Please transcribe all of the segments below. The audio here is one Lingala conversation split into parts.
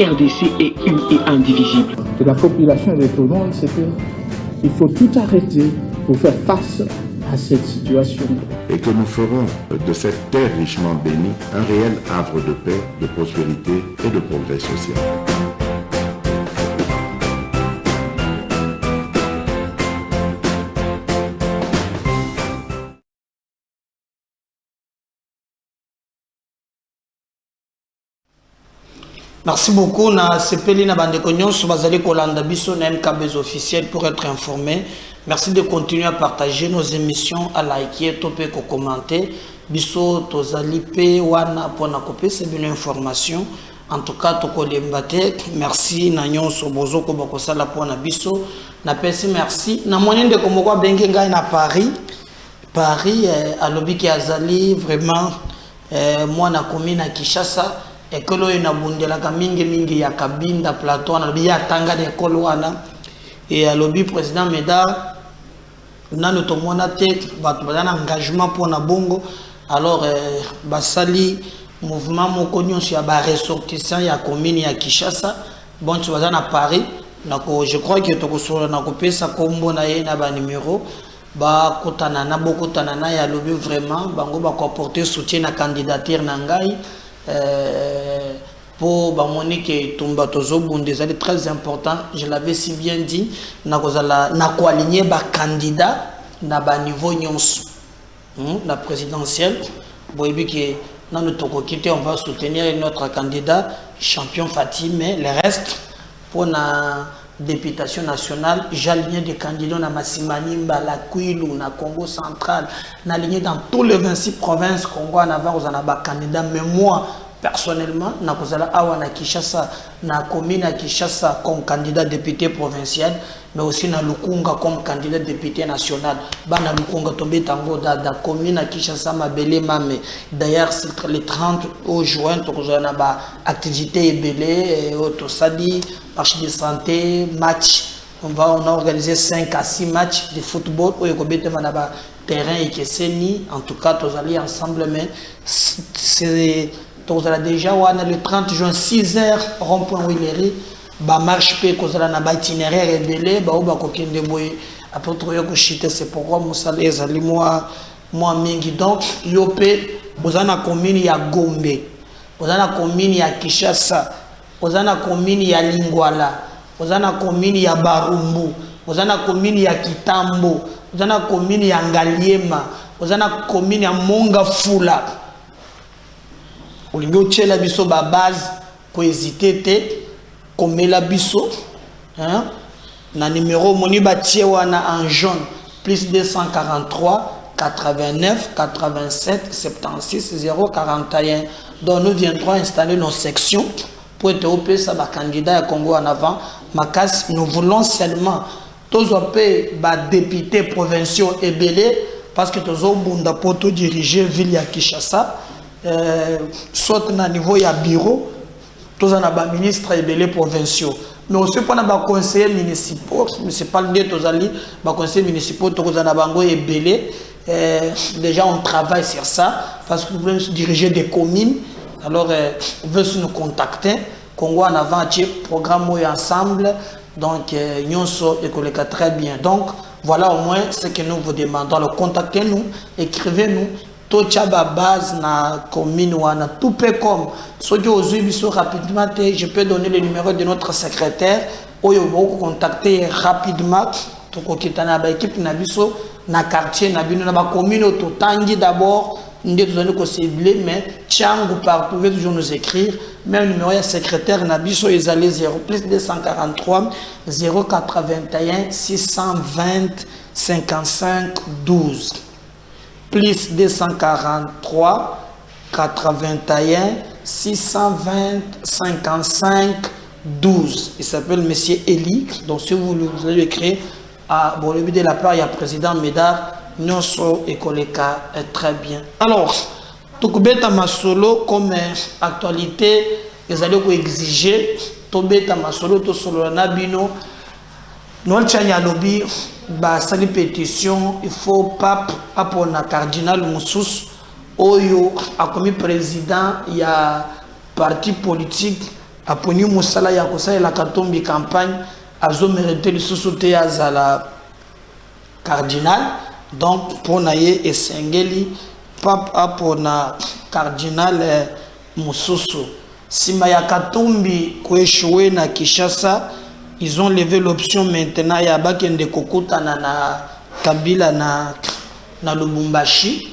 RDC est une et indivisible. Et la population est étonnante, c'est qu'il faut tout arrêter pour faire face à cette situation. Et que nous ferons de cette terre richement bénie un réel havre de paix, de prospérité et de progrès social. Merci beaucoup. Na sepeli na bande konyon bazali kolanda biso na MKB's officiel pour être informé. Merci de continuer à partager nos émissions, à liker, toper, commenter. Biso tozali pe wana pona kopé c'est une information. En tout cas tokolembate. Merci na nyonso bozo ko bakosala pona biso. Na pesi merci. Na moyen de komoko bengi ngai na Paris. Paris à lobi ki azali vraiment moi na commune à Kinshasa. Ekolo ina bundela mingi ya Kabinda plateau na biya tanga de ekolo wana et à lobby président Médard nanu tomona te bato bazana engagement pour na bongo alors basali mouvement moko nyonso ya ba ressortissant ya commune ya Kinshasa bon tu bazana Paris nako je crois que tokosola na kopesa kombo na ye na ba numéro ba kotana na bokotana na ya lobby vraiment bango ba ko apporter soutien na candidature na ngai pour Monique Tumba Tozo Bundesali très important, je l'avais si bien dit, na ko aligner ba candidat na ba niveau nyonso la présidentielle boyebi que na notre quitter on va soutenir notre candidat champion Fatih mais le reste pour la députation nationale j'aligne des candidats na Masimanimba la Kwilu na Congo central na aligné dans tous les 26 provinces Congo en avant aux anaba candidats mais moi personnellement na kozala awa na Kinshasa na commune à Kinshasa comme candidat député provincial mais aussi na Lukunga comme candidat député national bana Lukunga tombé tango da commune à Kinshasa mabele mame d'ailleurs c'est le 30 au juin tokozala ba activité ebele autosadi marché de santé match on a organisé 5 à 6 matchs de football où ekobete manaba terrain et keseni en tout cas tous allés ensemble mais c'est déjà le 30 juin 6h rond-point Willery ba marche pe kozala na ba itinéraire rebelle ba oba kokende boye après troyo ko chite c'est pourquoi musala ezali moi mingi donc yope bozana commune ya Gombe bozana commune ya Kinshasa bozana commune ya Lingwala bozana commune ya Barumbu bozana commune ya Kitambo bozana commune ya Ngaliema bozana commune ya Mongafula olingo tchela biso ba base pour hésiter te comme la biso hein na numéro moni batie wana en jaune plus 243 89 87 76 041 donc nous viendrons installer nos sections pour être au ça ba candidat à Congo en avant makas nous voulons seulement tous opé ba députés provinciaux et belé parce que tous au bunda poto diriger ville ya Kinshasa soit na niveau ya bureau tous en a ministre et belé provinciaux mais aussi pour na ba conseillers municipaux municipal de tozali ba conseillers municipaux tous en a bango et belé déjà on travaille sur ça parce que nous voulons diriger des communes alors on veut nous contacter Congo en avant programme ensemble donc nyonso ekoleka très bien donc voilà au moins ce que nous vous demandons alors contactez-nous écrivez-nous Tochaba base na commune wana tout peut comme ce que aujourd'hui rapidement je peux donner le numéro de notre secrétaire ou vous contacter rapidement to kitana ba équipe na biso na quartier na bino na ba commune to tangi d'abord ndé to zone ko cibler mais changu partout pouvez toujours nous écrire même numéro ya secrétaire na biso ezali 0 plus 243 081 620 55 12 plus 243 81 620 55 12. Il s'appelle Monsieur Eli. Donc si vous allez écrire à bon le but de la part il y a président Médard Nyonso et Koleka très bien. Alors Tokubeta Masolo comme actualité ils allaient exiger Tobeta Masolo to solo na bino non tchanya lobby ba sali pétition il faut pape apona cardinal Moussous oyo a commis président il y a parti politique aponi musala ya kosalela Katumbi campagne azo mérité le sous-souté à la cardinal donc pour naye esengeli pape apona cardinal mususu sima ya Katumbi koéchoué na Kinshasa. Ils ont levé l'option maintenant ya bakende kokutana na Kabila na Lubumbashi.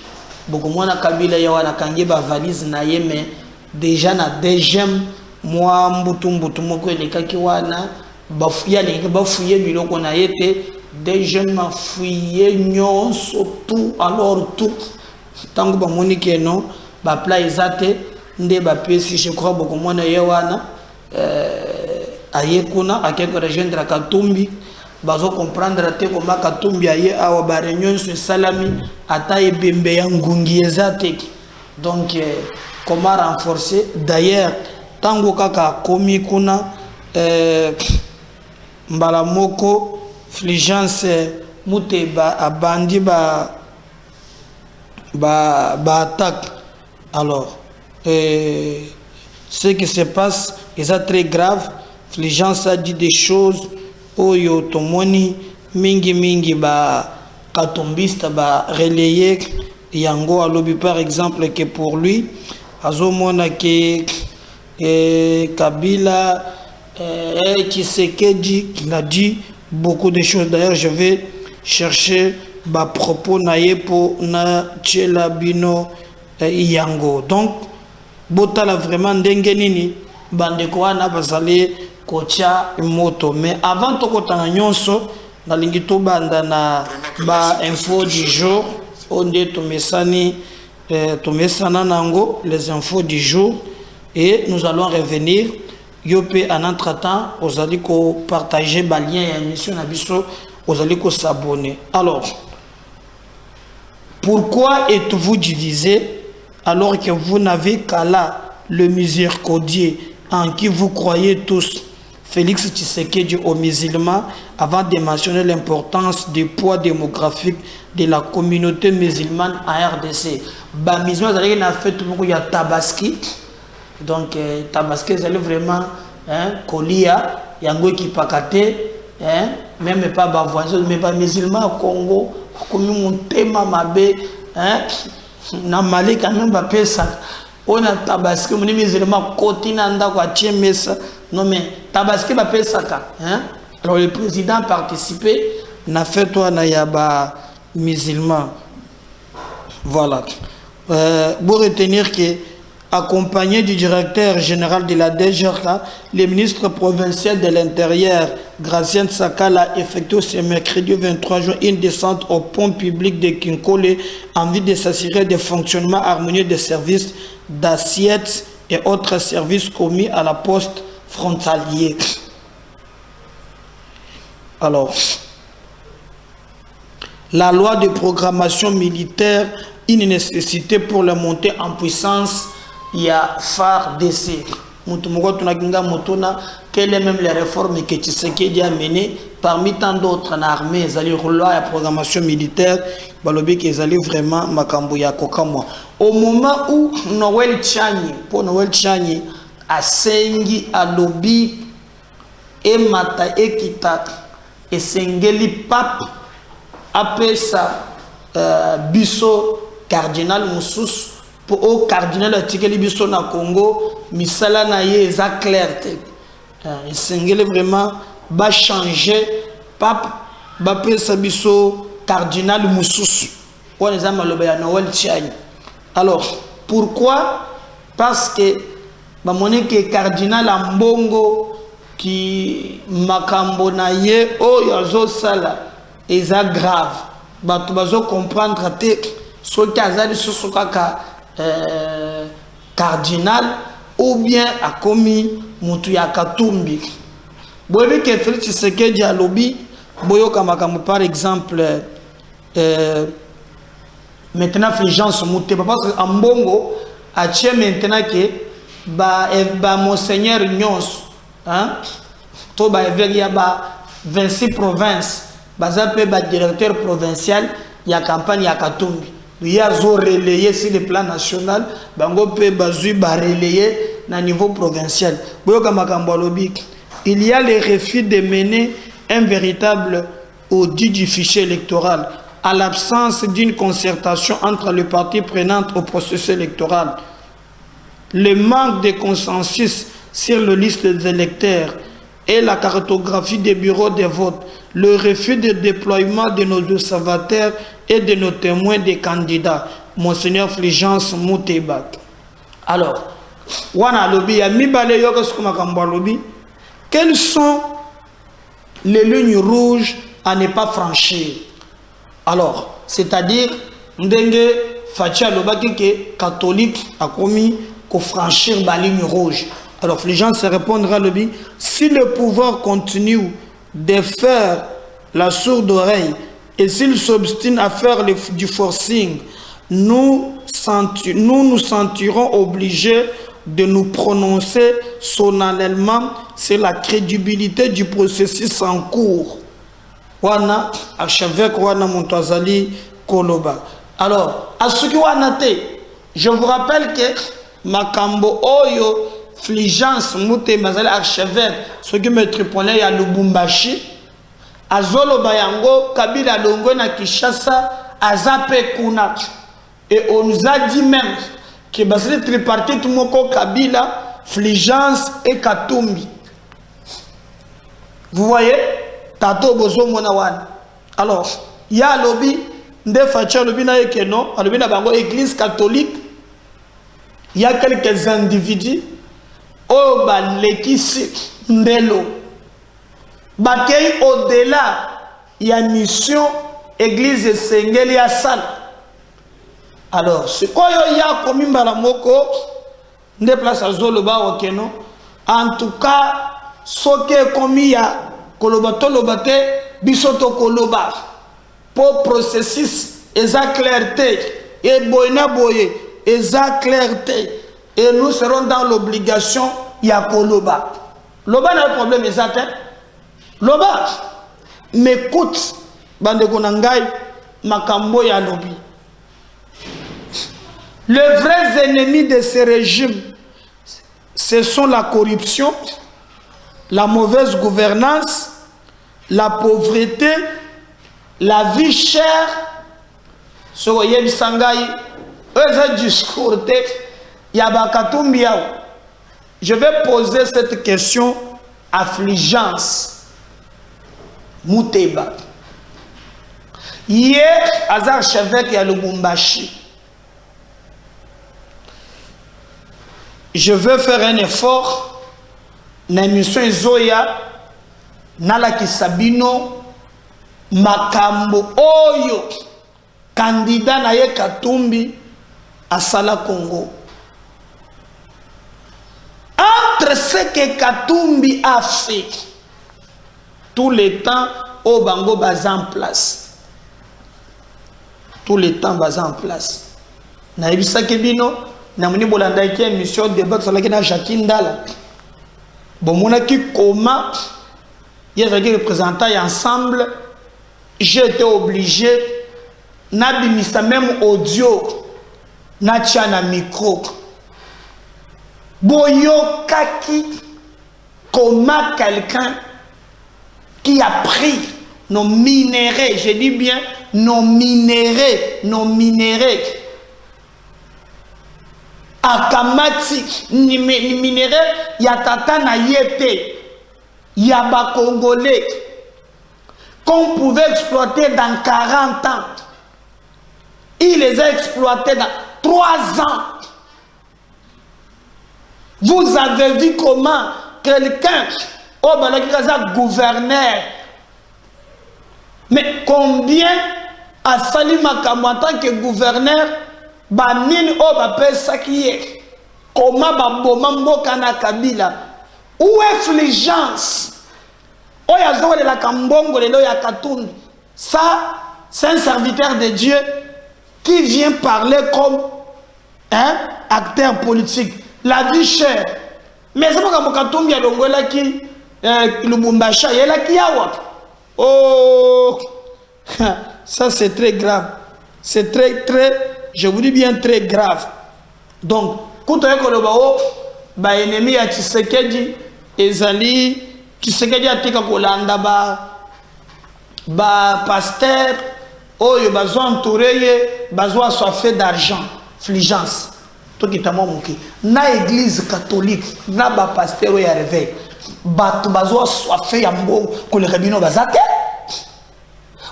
Beaucoup moins na Kabila ya wana kangi ba valise na yeme déjà na deuxième mois mbutu moko elekaki wana bafuya les bafuye biloko na yete deuxième mafuye nyonso tout alors tout tango ba monike non ba pla ezate nde ba pesi je crois beaucoup moins na yewana ayekuna akeko rejoindre Katumbi bazo comprendre te comment Katumbi aye awa ba réunion sur salami ata ebembe ya ngungi ezate donc comment renforcer d'ailleurs tango kaka komi kuna mbala moko Fulgence Muteba abandi ba attaque alors ce qui se passe est très grave. Fulgence a dit des choses oyo tomoni mingi ba katumbista ba relayer yango alobi par exemple que pour lui azomona que Kabila Tshisekedi il a dit beaucoup de choses. D'ailleurs je vais chercher ba propos naye pour na tchela bino yango donc botala vraiment ndenge nini bandeko wana bazali kocha moto. Mais avant tokotana nyonso nalingi to banda na ba info du jour onde tomesani tomesana nango les infos du jour et nous allons revenir yope en entre-temps aux allez ko partager ba lien et émission na biso aux allez ko s'abonner. Alors pourquoi êtes-vous divisés alors que vous n'avez qu'Allah le miséricordieux en qui vous croyez tous? Félix Tshisekedi aux musulmans avant de mentionner l'importance du poids démographique de la communauté musulmane en RDC. Bah musulmans ils ont fait tout beaucoup il y a Tabaski donc Tabaski ils allaient vraiment Kolia yango qui pakate même pas ba voisin mais pas musulmans au Congo comme mon thème mabe na Mali quand même ba pesa on a Tabaski mon musulman kotinanda kwa chemesa non mais Tabaski ba pesa ka alors le président a participé na fait toi na yaba musulman voilà pour retenir que accompagné du directeur général de la DGRK, le ministre provincial de l'Intérieur, Gracien Sakala, a effectué ce mercredi 23 juin une descente au pont public de Kinkole en vue de s'assurer du fonctionnement harmonieux des services d'assiettes et autres services commis à la poste frontalière. Alors, la loi de programmation militaire, une nécessité pour la montée en puissance. Il y a FARDC. Quelles sont même les réformes que Tshisekedi a menées parmi tant d'autres en armée, la loi de programmation militaire, ils allaient vraiment Makambouya Kokamwa. Au moment où Noël Tchani a sengi a lobby et mata ekita et sengeli pape apesa biso cardinal Moussous pour au cardinal atikeli biso na Congo misala na ye eza clair te sengeli vraiment ba changer pape ba pesa biso cardinal Moussous on les a maloba ya Noël Tchani. Alors pourquoi? Parce que ba moneke cardinal Ambongo qui makambo na ye o yazo sala eza grave bato bazo comprendre te soki azali soso kaka cardinal ou bien a commis mutu ya Katumbi boyebi ke Félix Tshisekedi a lobby boyoka makambo par exemple maintenant Fulgence Muteba parce que Ambongo a tient maintenant que ba monseigneur nyons to ba evêque ba 26 provinces bazape ba directeur provincial ya campagne ya Katumbi. Il y a relayer sur le plan national, bango pe bazui ba relayer na niveau provincial. Il y a le refus de mener un véritable audit du fichier électoral à l'absence d'une concertation entre les parties prenantes au processus électoral. Le manque de consensus sur la liste des électeurs et la cartographie des bureaux de vote, le refus de déploiement de nos observateurs et de nos témoins des candidats. Monseigneur Fulgence Muteba. Alors, quelles sont les lignes rouges à ne pas franchir? Alors, c'est-à-dire, Ndenge Fatia Lobaki que catholique a commis pour franchir la ligne rouge. Alors, les gens se répondront à l'objet. Si le pouvoir continue de faire la sourde oreille et s'il s'obstine à faire du forcing, nous nous sentirons obligés de nous prononcer solennellement sur la crédibilité du processus en cours. Wana archevêque wana Montazali Koloba. Alors, à ce qui je vous rappelle que Makambo Oyo Fulgence Muteba archevêque, ce qui me tripolait à Lubumbashi, Azolo Bayango, Kabila Longo na Kishasa, Azape Kuna. Et on nous a dit même que le tripartite Moko Kabila, Fulgence et Katumbi. Vous voyez? Tato Bozo Monawan. Alors, il y a lobby, Nde Facha lobby na ekeno, lobby na bango église catholique. Il y a quelques individus au balekisi ndelo. Bakei au-delà, il y a mission église Sengeli à Sal. Alors, ce qu'il y a comme Mbalamoko, Nde place à Zoloba Okeno. En tout cas, ce qui est commis à Kolobato Lobate, Bisoto Koloba, pour processus, esa clarté, et Boina Boye, esa clarté, et nous serons dans l'obligation, il y a Koloba. Loba n'a pas de problème, exact. Loba, mais écoute, Bande Gonangai, Makambo ya Lobi. Les vrais ennemis de ce régime, ce sont la corruption, la mauvaise gouvernance, la pauvreté, la vie chère. Ce que vous savez, un discours, je vais poser cette question à Fulgence Muteba. Hier, Azar Chevek à Lubumbashi. Je veux faire un effort. Na mission Zoya, Nala Kisabino, Makambo Oyo, candidat Naye Katumbi à Sala Congo. Entre ce que Katumbi a fait, tout le temps, au Bango basa en place. Tout le temps basa en place. Naibisa Kebino, Namuni Bolanda qui est mission de débat sur laquelle Jacqueline Dala. Bon, mon équipe comment il y a des représentants ensemble, j'ai été obligé n'abimisa même audio n'a na micro. Boyo kaki comment quelqu'un qui a pris nos minéraux, je dis bien nos minéraux Akamati, ni minéraux, yatata na yete, yaba congolais, qu'on pouvait exploiter dans 40 ans. Il les a exploités dans 3 ans. Vous avez vu comment quelqu'un, au Balakiraza gouverneur, mais combien a Salim Makamou en tant que gouverneur, Banine o bapé sakiye, comment babomambo kana Kabila, où est Fulgence? O yazo de la Kambongo de ya Katumbi. Ça, c'est un serviteur de Dieu qui vient parler comme un acteur politique. La vie chère. Mais c'est pas comme Katumbi a l'ongola qui Lubumbashi, il y a là qui a. Oh, ça c'est très grave. C'est très, je vous dis bien très grave. Donc, quand on est ba ennemi ya Tshisekedi ezali Tshisekedi atika kolanda ba pasteur oyo bazo entouré bazo assoiffé d'argent fligence to kitamo muki na église catholique na ba pasteur ya réveil bato bazo assoiffé ya mbongo ko le rabino bazate.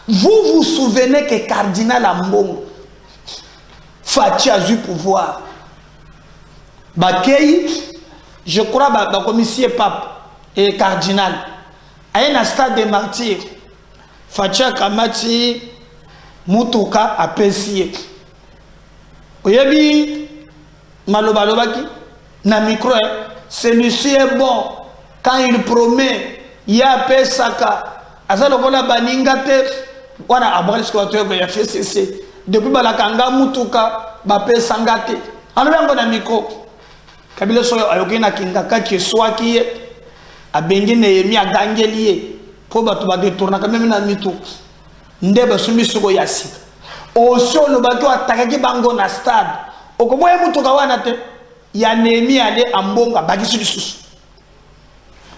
Vous vous souvenez que cardinal Ambongo Fachi a eu pouvoir Bakei, je crois ba commissaire pape et cardinal à un stade de martyr Fachi Kamati Mutuka a Pessie Oyebi Malobalobaki na micro celui-ci est bon quand il promet il y a Pesaka azalokola baningate wana abali squatter ya FCC depuis balakanga mutuka bape sangate alobango na micro kabila soyo ayokina kingaka kiswaki abengi Nehemia gangelier po batu ba détourna quand même na mitu ndeba sumisuko yasi osho lo batu atakaki bango na stade okoboye mutuka wana te ya Nehemia de ambonga bagisu lisusu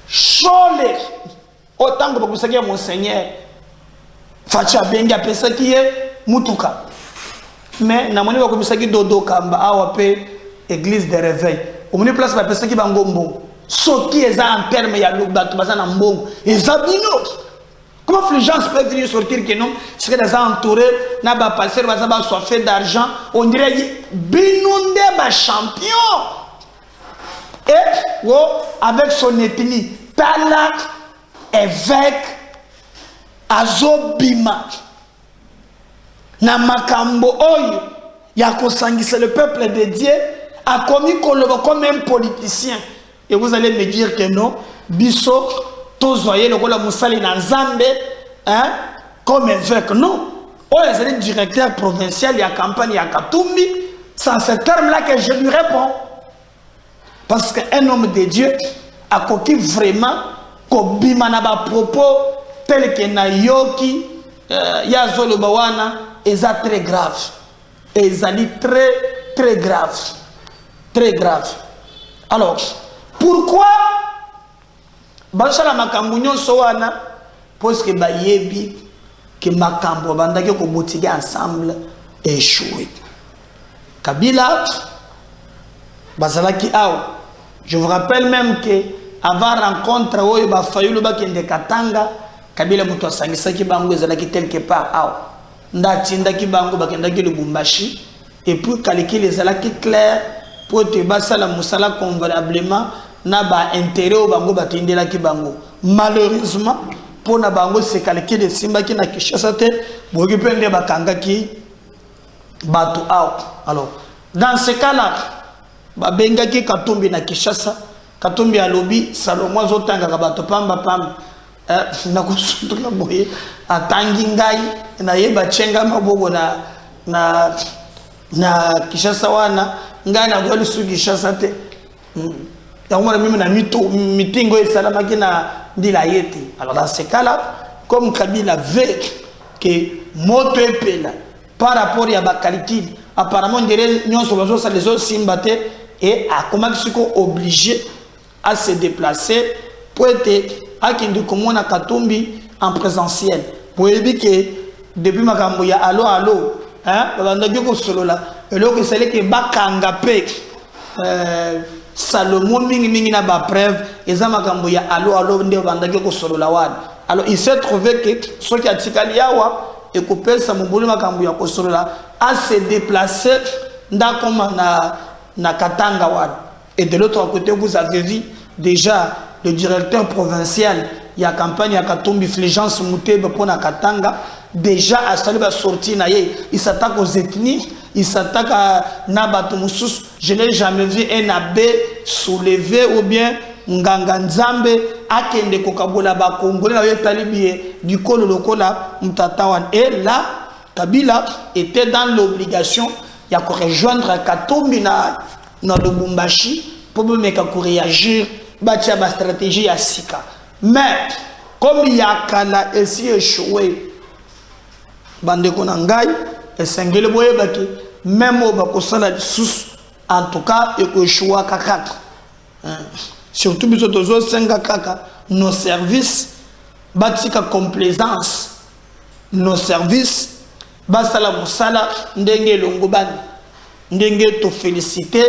chole otango bakusaki monseigneur Facha bengi apesa ki ye mutuka mais na moni bakomisaki dodo kamba awa pe église de réveil omoni place bapesa ki bango mbongo soki eza en terme ya bato baza na mbongo eza bino. Comment Fulgence peut venir sortir que non c'est que eza entouré na ba passer baza ba soifé d'argent on dirait bino nde ba champion et wo avec son ethnie tala évêque azobima na makambo oyo ya kosangisa le peuple de Dieu a commis comme un politicien et vous allez me dire que non biso tozoye lokola musali na nzambe hein comme évêque non oyo c'est le directeur provincial ya campagne ya Katumbi c'est ce terme là que je lui réponds parce qu'un homme de Dieu a coquille vraiment kobima na ba propos tel que na yoki ya zolo bawana eza très grave et ezali très grave. Alors pourquoi basala makambo nyonso wana parce que bayebi que makambo bandaki ko botiga ensemble échoué. Kabila bazalaki aw je vous rappelle même que avant rencontre oyo ba fayulu ba kende Katanga Kabila mutu asangisaki bango ezalaki quelque part aw ndatindaki bango bakendaki Lubumbashi et puis calculer ezalaki clair pour te basala musala convenablement na ba intérêt o bango batindelaki bango malheureusement pour na bango se calculer simbaki na Kinshasa te boki pende bakangaki bato aw. Alors dans ce cas là ba bengaki Katumbi na Kinshasa Katumbi alobi Salomon zotanga bato pamba na kusutula boye atangi ngai na yeba chenga mabogo na Kinshasa wana ngai na gwali su Kinshasa te yango mimi na mitingo esalamaki na ndila yete. Alors dans ce cas là comme Kabila veut que moto epela par rapport à ba calcul apparemment derrière nyonso bazo sa les autres simbate et a comment siko obligé à se déplacer pour être à Kindi Komona Katumbi en présentiel. Pour dire que depuis makambo ya allo hein babandaki ko solo la eloko c'est que bakanga pe Salomon mingi na ba preuve eza makambo ya allo nde bandaki ko solo la wana. Alors il s'est trouvé que ce qui a tikali yawa et couper sa mobulu makambo ya ko solo la à se déplacer ndakoma na Katanga wana. Et de l'autre côté vous avez vu déjà le directeur provincial il y a campagne à Katumbi Fulgence Mutebe pour na Katanga déjà a salué la sortie na ye il s'attaque aux ethnies il s'attaque à Nabatu Musus. Je n'ai jamais vu un abbé soulever ou bien nganga nzambe akende kokabola ba congolais na yetalibi du kolo lokola mtatawan. Et là Kabila était dans l'obligation il y a rejoindre Katumbi na Lubumbashi pour me mettre à réagir bâtir ma stratégie à Sika. Mais comme il y a Kala et si échoué bande konangai et sengele boye baki même au bakosala sous en tout cas et que choix kakatre surtout biso tozo senga kaka nos services batika complaisance, nos services basala musala ndenge longo bani ndenge to féliciter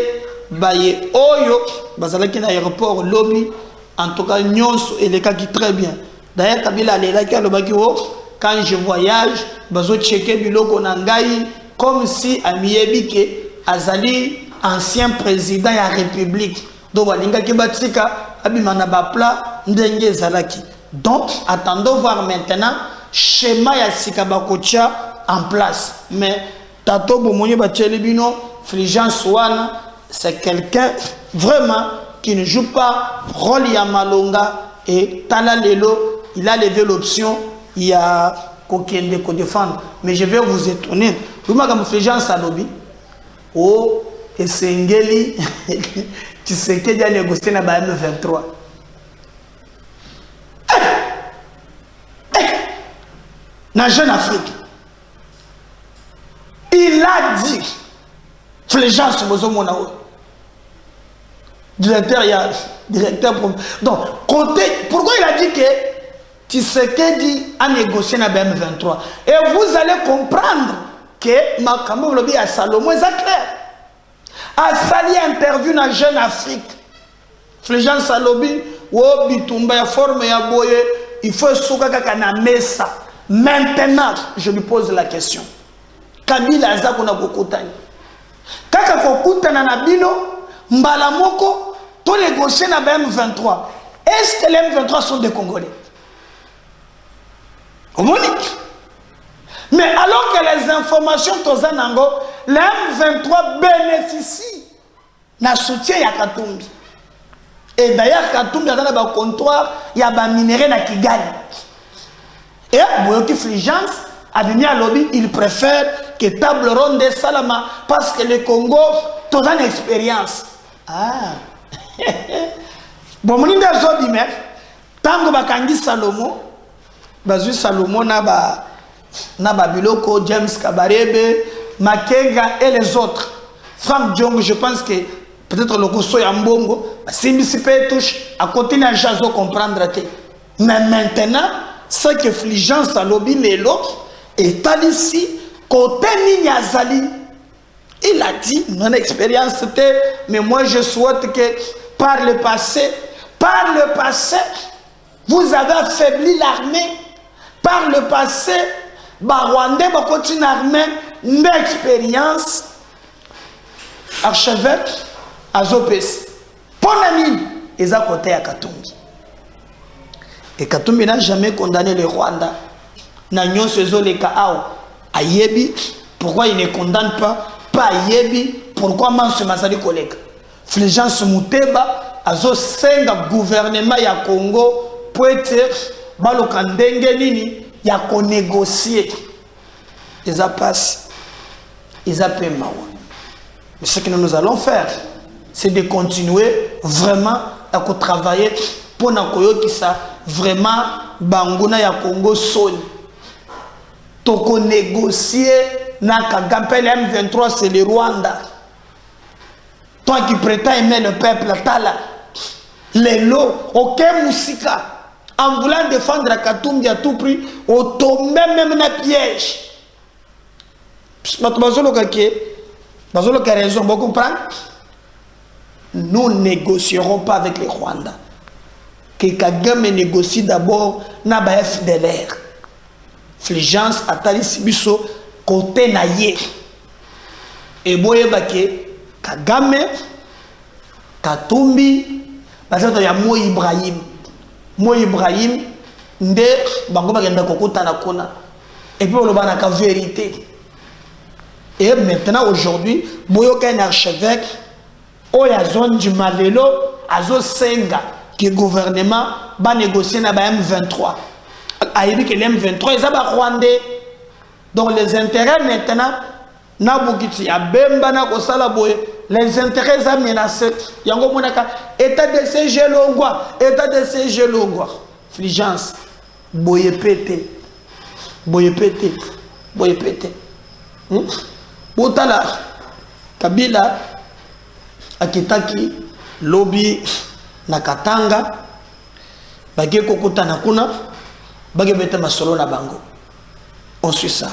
baye oyo bazalaki na aéroport lobby. En tout cas nyonso elekaki très bien. D'ailleurs Kabila alelaki alobaki o quand je voyage bazo checker biloko na ngai comme si amiyebi ke azali ancien président ya république. Donc balingaki batika abimana ba plat ndenge ezalaki. Donc attendons voir maintenant schéma ya sika bakotia en place. Mais tato bomoni batieli bino Fulgence wana c'est quelqu'un vraiment qui ne joue pas rôle ya malonga et tala lelo il a levé l'option il y a kokende ko défendre. Mais je vais vous étonner. Vous m'avez Fulgence alobi oh et sengeli tu sais que déjà négocié na ba M23. Na Jeune Afrique. Il a dit Fulgence bozomona o directeur donc côté pourquoi il a dit que Tshisekedi a négocié na M23 et vous allez comprendre que makambo lobi à Salomon est clair a sali interview na Jeune Afrique Fulgence Salobi wo bitumba ya forme ya boye il faut souka kaka na mesa. Maintenant je lui pose la question Kabila aza kuna kokutani kaka kokutana na bino mbala moko to négocier na M23. Est-ce que les M23 sont des Congolais? Monique. Mais alors que les informations tozanango, les M23 bénéficient d'un soutien à Katumbi. Et d'ailleurs Katumbi a un comptoir, il y a un minerai na Kigali. Et Boyoki Fulgence a donné à lobby, il préfère que table ronde de Salama parce que le Congo a une expérience. Ah. Bon, mon idée est que tango bakangi Salomon, bazu Salomon na biloko James Kabarebe, Makenga et les autres. Franck Diongo, je pense que peut-être le Koso Yambongo, Simbi touche à côté de Jazo comprendre. Mais maintenant, ce que Fulgence Salobi l'autre est ici, côté Ninyazali. Il a dit, mon expérience c'était, mais moi je souhaite que par le passé, vous avez affaibli l'armée. Par le passé, Rwandais va continuer l'armée d'expérience. Archevêque, Azopes. Ponami, ils ont côté à Katumbi. Et Katumbi n'a jamais condamné le Rwanda. N'agnon se les Kaao. Ayebi, pourquoi il ne condamne pas Ayebi, pourquoi Mansu Mazali collègue Fulgence Muteba, Azo Senga gouvernement ya Congo, pour être Balokandenge Nini, ya ko négocier. Ils passent, ils appellent Mawa. Mais ce que nous allons faire, c'est de continuer vraiment à travailler pour que ça vraiment Banguna ya Congo sonne. Toko négocier na Kagampel M23 c'est le Rwanda. Toi qui prétends aimer le peuple, Tala, les lots, aucun Moussika, en voulant défendre Katumbi à tout prix, au tombé même dans le piège. Raison, vous comprenez? Nous ne négocierons pas avec les Rwandais. Que Kagame négocie d'abord na ba FDLR. Fulgence atali sibiso côté naye. Et boye bake Kagame, Katumbi, bazato ya Mo Ibrahim. Mo Ibrahim nde bango bagenda kokota na kona. Et puis on le banaka vérité. Et maintenant aujourd'hui, boyoka un archevêque oya zone du Malelo azo senga que le gouvernement va négocier na ba M23. Ayebi que les M23 ils ba Rwandais. Donc les intérêts maintenant na bukiti ya bemba na kosala boye les intérêts à menacer yango monaka état de siège longwa Fulgence boye pété Botala Kabila akitaki lobby na Katanga bagé kokota na kuna bagé beta masolo na bango. On suit ça.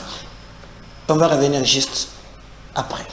On va revenir juste après.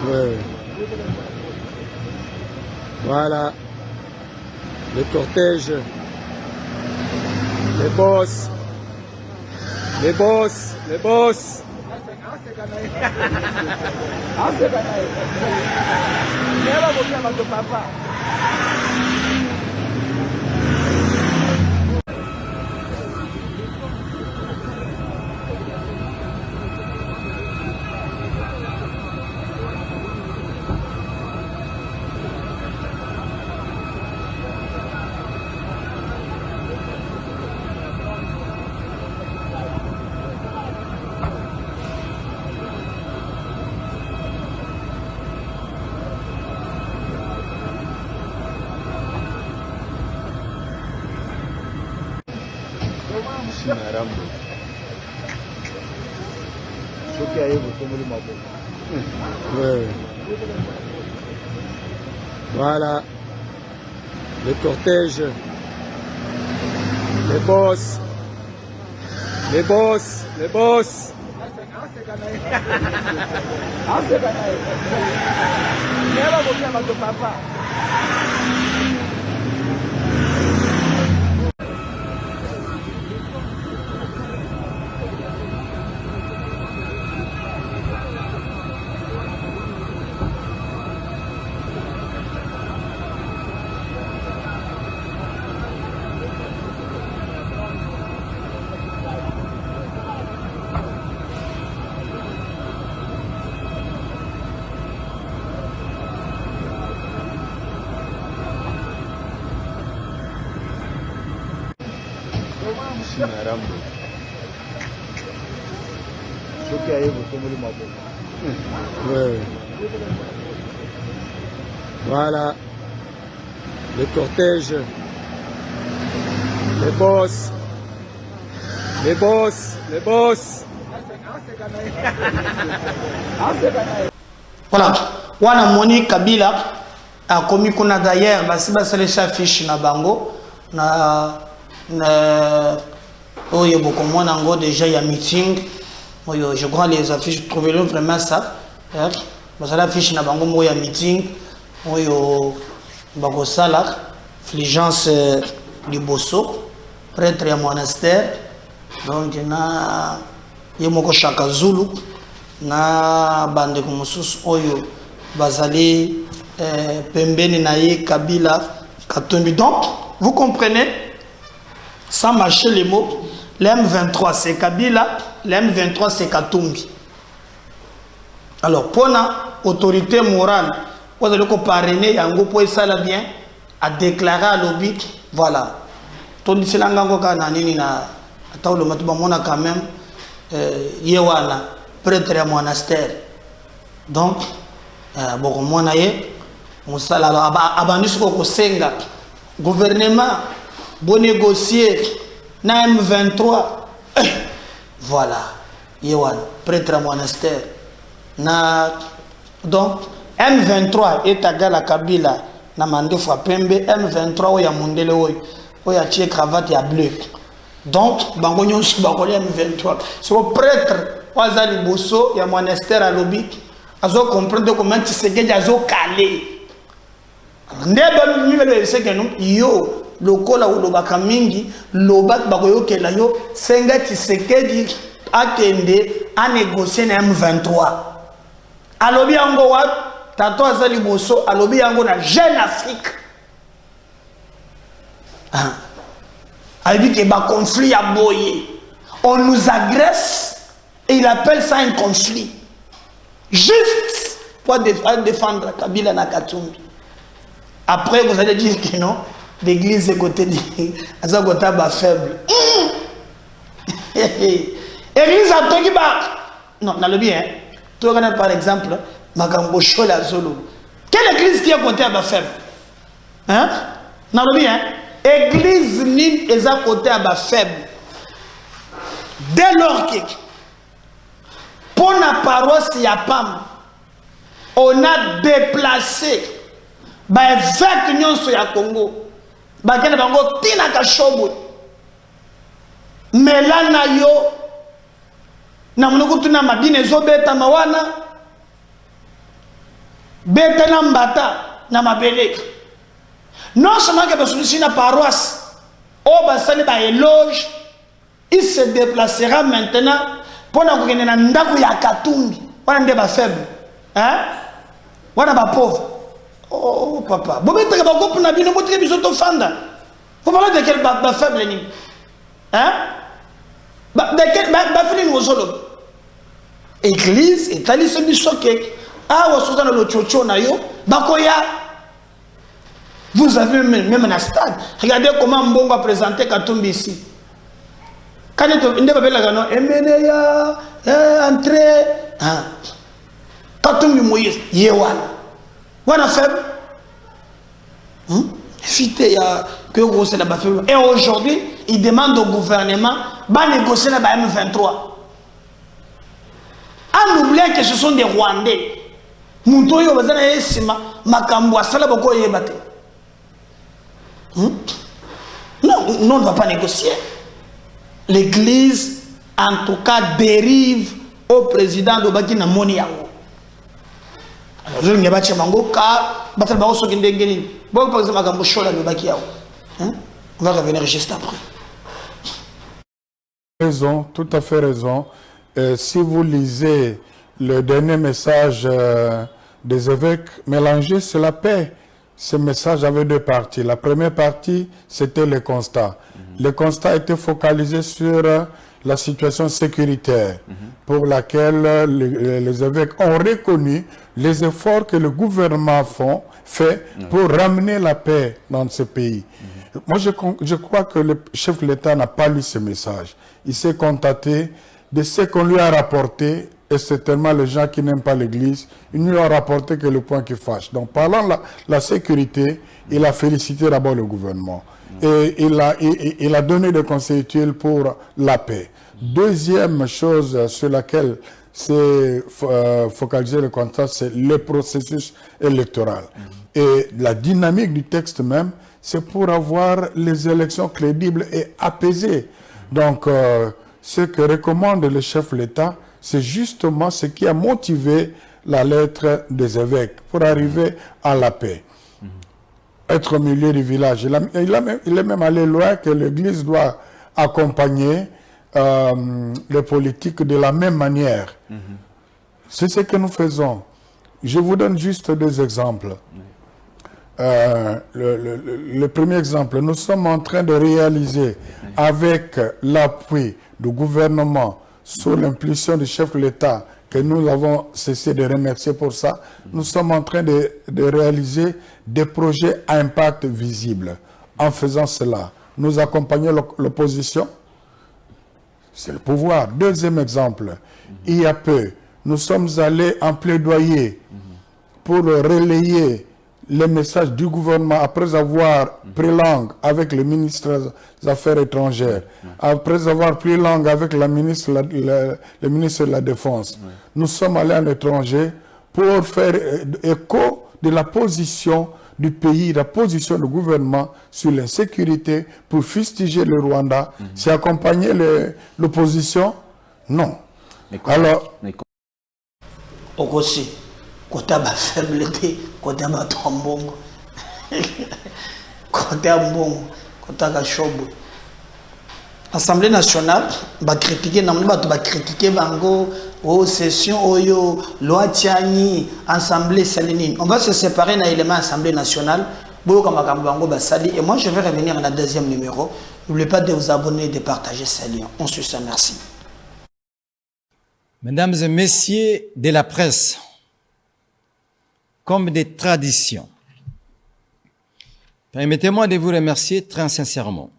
Ouais. Voilà. Le cortège. Les boss. Les boss. Les boss. Ouais. Voilà. Le cortège. Les boss. Les boss. Les boss. Ouais. Voilà. Le cortège. Les boss. Les boss. Les boss. Voilà. Wana moni Kabila a commis qu'on a d'ailleurs, basi les affiches na bango na oyo beaucoup moins nango déjà il y a meeting. Oyo je crois les affiches trouvez-le vraiment ça. Basi l'affiche na bango mo ya meeting. Oyo bako sala fligence du Bosso prêtre ya monastère. Donc na yemoko Shaka Zulu na bande kumususu oyo bazali pembeni na ye Kabila Katumbi. Donc vous comprenez, sans mâcher les mots, l'M23 c'est Kabila, l'M23 c'est Katumbi. Alors pour la autorité morale, vous allez parrainer yango pour ça là bien à déclarer à l'obit, voilà. Toni silangango kana nini na ataulo matuba mona quand même yewana prêtre ya monastère. Donc boko mona ye musala abandisi ko senga gouvernement bon négocier na M23 voilà yewana prêtre ya monastère na. Donc M23 est égal à Kabila na Mandefo Pembe. M23 oya mundele oya tie cravate ya bleu. Donc bango nyonso bakoli M23 so prêtre wazali Bosso ya monastère à lobi azo comprendre comment Tshisekedi azo calé ndeba mimelo eseke no yo lokola ulobaka mingi loba bakoyokela yo senga Tshisekedi akende a négocier na M23 alobi yango wa tato azali Bosso alobi yango na Jeune Afrique alobi ke ba conflit ya boye on nous agresse Et il appelle ça un conflit. Juste pour défendre Kabila na Katumbi. Après, vous allez dire que non, l'église est côté faible. Église a tout qui bat. Non, dans le bien. Tu regardes par exemple, Makambo Shola Zolo. Quelle église qui est côté à faible? Hein? Dans le bien. Église Nîmes est à côté à faible. Dès lors que, pour la paroisse Yapam, on a déplacé évêque Nyon ya Congo. Bakene bango tina kashobo. Mais là na yo na mnoko tuna mabine zo beta mawana beta na mbata na mabeleka. Non seulement que basulusi na paroisse o basali ba éloge, il se déplacera maintenant pour na kokende na ndako ya Katumbi. Wana nde ba faible. Hein? Wana ba pauvre. Oh papa, vous mettez pas pour la vie, vous mettez des autres fanda. Vous parlez de quel faible ni? Hein? De quel faible nous sommes? Église, et tali ce bisoké. Ah, vous êtes dans le tchocho na yo. Bakoya. Vous avez même un stade. Regardez comment Mbongo a présenté Katumbi ici. Quand il est pas là, non, Emeneya, entrée. Katumbi Moïse, Yewan. On a fait. Et aujourd'hui, il demande au gouvernement de négocier la M23. En oubliant que ce sont des Rwandais. Non, on ne va pas négocier. L'Église, en tout cas, dérive au président de Bakina Moniango. Je ne sais pas si on va revenir juste après. Raison, tout à fait raison. Si vous lisez le dernier message des évêques mélangés, c'est la paix. Ce message avait deux parties. La première partie, c'était le constat. Le constat était focalisé sur la situation sécuritaire pour laquelle les évêques ont reconnu les efforts que le gouvernement fait pour ramener la paix dans ce pays. Moi, je crois que le chef de l'État n'a pas lu ce message. Il s'est contenté de ce qu'on lui a rapporté, et c'est tellement les gens qui n'aiment pas l'Église, ils ne lui ont rapporté que le point qui fâche. Donc, parlant de la sécurité, il a félicité d'abord le gouvernement. Et il a donné des conseils utiles pour la paix. Deuxième chose sur laquelle s'est focalisé le contrat, c'est le processus électoral. Et la dynamique du texte même, c'est pour avoir les élections crédibles et apaisées. Donc, ce que recommande le chef de l'État, c'est justement ce qui a motivé la lettre des évêques pour arriver à la paix. Être au milieu du village. Il est même allé loin que l'Église doit accompagner les politiques de la même manière. C'est ce que nous faisons. Je vous donne juste deux exemples. Le premier exemple, nous sommes en train de réaliser avec l'appui du gouvernement sous l'impulsion du chef de l'État, que nous avons cessé de remercier pour ça, nous sommes en train de réaliser des projets à impact visible. En faisant cela, nous accompagnons l'opposition, c'est le pouvoir. Deuxième exemple, il y a peu, nous sommes allés en plaidoyer pour relayer les messages du gouvernement après avoir pris langue avec le ministre des Affaires étrangères, après avoir pris langue avec le ministre de la Défense. Nous sommes allés à l'étranger pour faire écho de la position du pays, la position du gouvernement sur l'insécurité, pour fustiger le Rwanda. C'est accompagner l'opposition? Non. Alors, aussi, côté de la faiblesse, côté de la tombongo, côté de mbongo, côté de la chobo. L'Assemblée nationale va critiquer, va critiquer bango, aux sessions, oyo, loi tiani, Assemblée saline. On va se séparer dans l'élément Assemblée nationale. Et moi, je vais revenir à la deuxième numéro. N'oubliez pas de vous abonner et de partager ce lien. On se dit merci. Mesdames et messieurs de la presse, comme des traditions, permettez-moi de vous remercier très sincèrement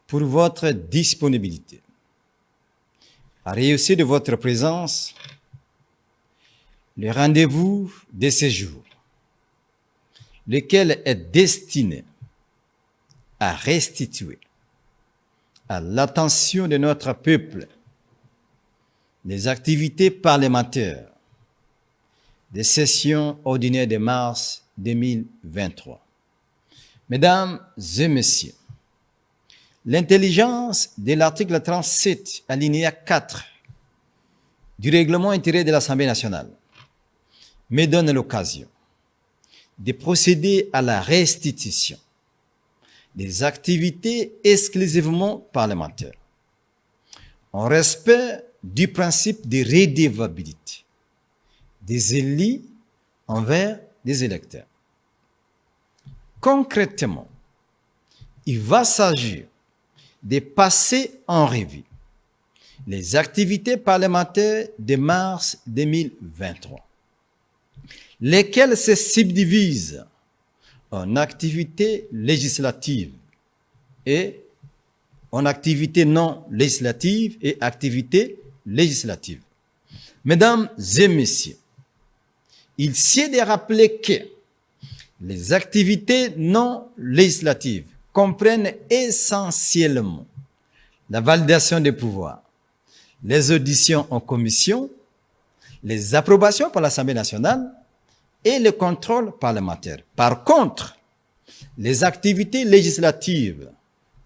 pour votre disponibilité à réussir de votre présence le rendez-vous de ce jour, lequel est destiné à restituer à l'attention de notre peuple les activités parlementaires des sessions ordinaires de mars 2023. Mesdames et messieurs, l'intelligence de l'article 37, alinéa 4 du règlement intérieur de l'Assemblée nationale me donne l'occasion de procéder à la restitution des activités exclusivement parlementaires, en respect du principe de redevabilité des élus envers les électeurs. Concrètement, il va s'agir de passer en revue les activités parlementaires de mars 2023, lesquelles se subdivisent en activités législatives et en activités non législatives et activités législatives. Mesdames et messieurs, il sied de rappeler que les activités non législatives comprennent essentiellement la validation des pouvoirs, les auditions en commission, les approbations par l'Assemblée nationale et le contrôle parlementaire. Par contre, les activités législatives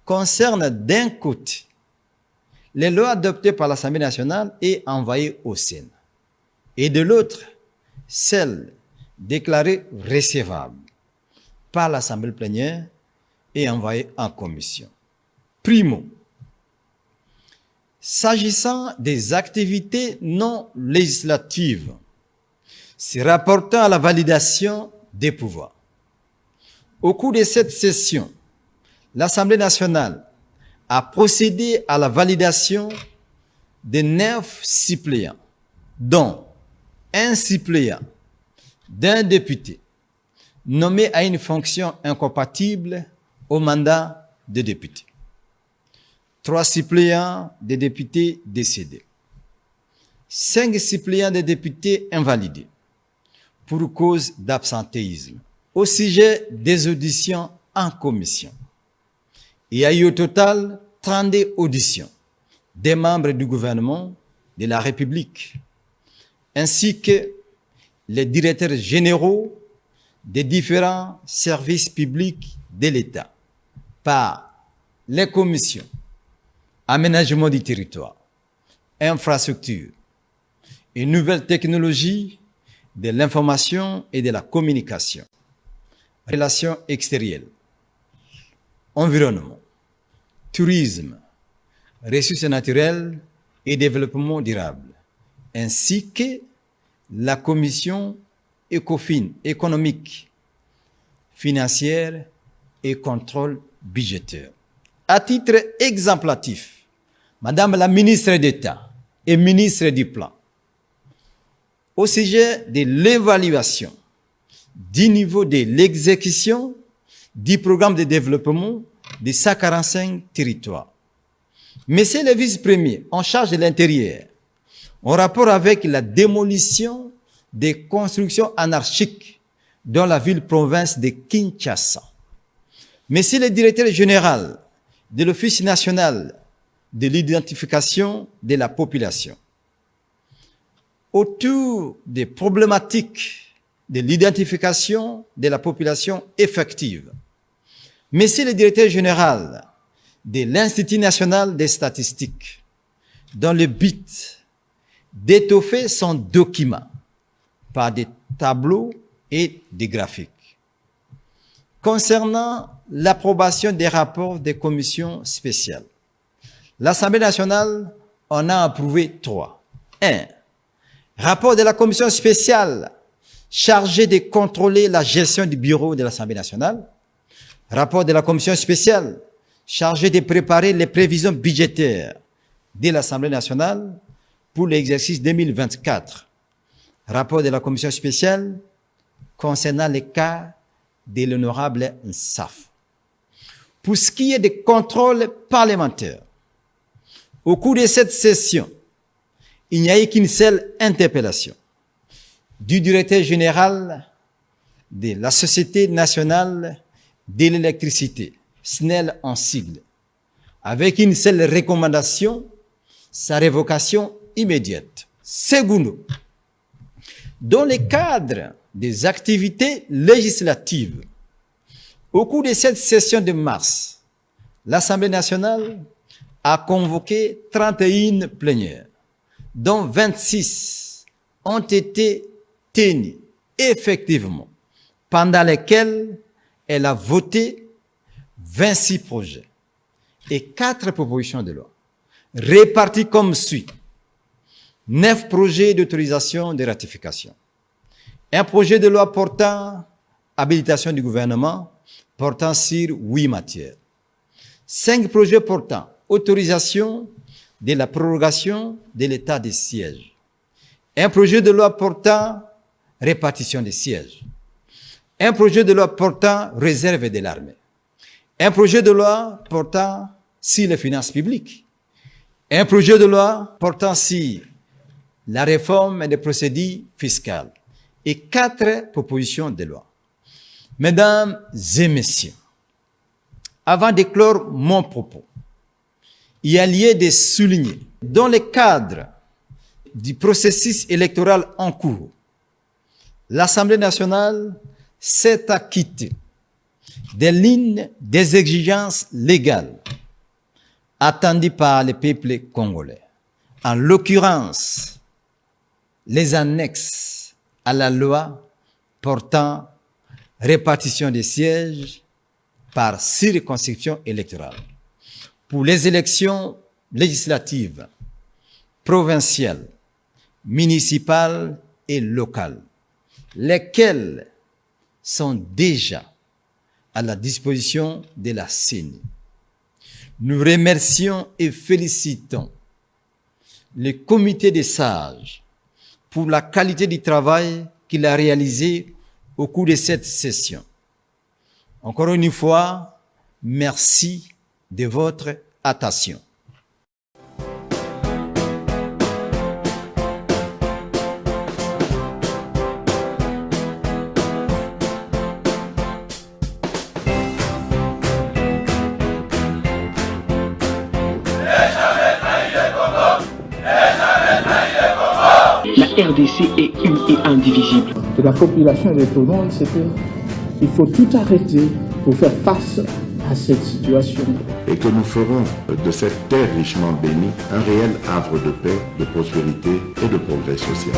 concernent d'un côté les lois adoptées par l'Assemblée nationale et envoyées au Sénat, et de l'autre, celles déclarées recevables par l'Assemblée plénière et envoyées en commission. Primo, s'agissant des activités non législatives, se rapportant à la validation des pouvoirs. Au cours de cette session, l'Assemblée nationale a procédé à la validation de 9 suppléants, dont un suppléant d'un député nommé à une fonction incompatible au mandat de député, 3 suppléants de députés décédés, 5 suppléants de députés invalidés pour cause d'absentéisme. Au sujet des auditions en commission, il y a eu au total 32 auditions des membres du gouvernement de la République, ainsi que les directeurs généraux des différents services publics de l'État par les commissions aménagement du territoire, infrastructure et nouvelles technologies de l'information et de la communication, relations extérieures, environnement, tourisme, ressources naturelles et développement durable, ainsi que la commission ECOFIN, économique, financière et contrôle budgétaire. À titre exemplatif, Madame la ministre d'État et ministre du Plan, au sujet de l'évaluation du niveau de l'exécution du programme de développement de 145 territoires. Monsieur le vice-premier en charge de l'intérieur, en rapport avec la démolition des constructions anarchiques dans la ville-province de Kinshasa, Monsieur le directeur général de l'Office national de l'identification de la population, autour des problématiques de l'identification de la population effective, Monsieur le directeur général de l'Institut national des statistiques, dans le but d'étoffer son document par des tableaux et des graphiques. Concernant l'approbation des rapports des commissions spéciales, l'Assemblée nationale en a approuvé 3. 1. Rapport de la commission spéciale chargée de contrôler la gestion du bureau de l'Assemblée nationale. Rapport de la commission spéciale chargée de préparer les prévisions budgétaires de l'Assemblée nationale pour l'exercice 2024. Rapport de la commission spéciale concernant les cas de l'honorable Nsaf. Pour ce qui est des contrôles parlementaires, au cours de cette session, il n'y a eu qu'une seule interpellation du directeur général de la Société nationale de l'électricité, SNEL en sigle, avec une seule recommandation, sa révocation immédiate. Secondo, dans le cadre des activités législatives, au cours de cette session de mars, l'Assemblée nationale a convoqué 31 plénières, dont 26 ont été tenues effectivement, pendant lesquelles elle a voté 26 projets et 4 propositions de loi, répartis comme suit. 9 projets d'autorisation de ratification, un projet de loi portant habilitation du gouvernement portant sur 8 matières, 5 projets portant autorisation de la prorogation de l'état de siège, un projet de loi portant répartition des sièges, un projet de loi portant réserve de l'armée, un projet de loi portant sur les finances publiques, un projet de loi portant sur la réforme des procédures fiscales et 4 propositions de loi. Mesdames et messieurs, avant de clore mon propos, il y a lieu de souligner, dans le cadre du processus électoral en cours, l'Assemblée nationale s'est acquittée des lignes des exigences légales attendues par le peuple congolais. En l'occurrence, les annexes à la loi portant répartition des sièges par circonscription électorale pour les élections législatives, provinciales, municipales et locales, lesquelles sont déjà à la disposition de la CENI. Nous remercions et félicitons le comité des sages pour la qualité du travail qu'il a réalisé au cours de cette session. Encore une fois, merci de votre attention. La RDC est une et indivisible. De la population et de tout le monde, c'est qu'il faut tout arrêter pour faire face à cette situation. Et que nous ferons de cette terre richement bénie un réel havre de paix, de prospérité et de progrès social.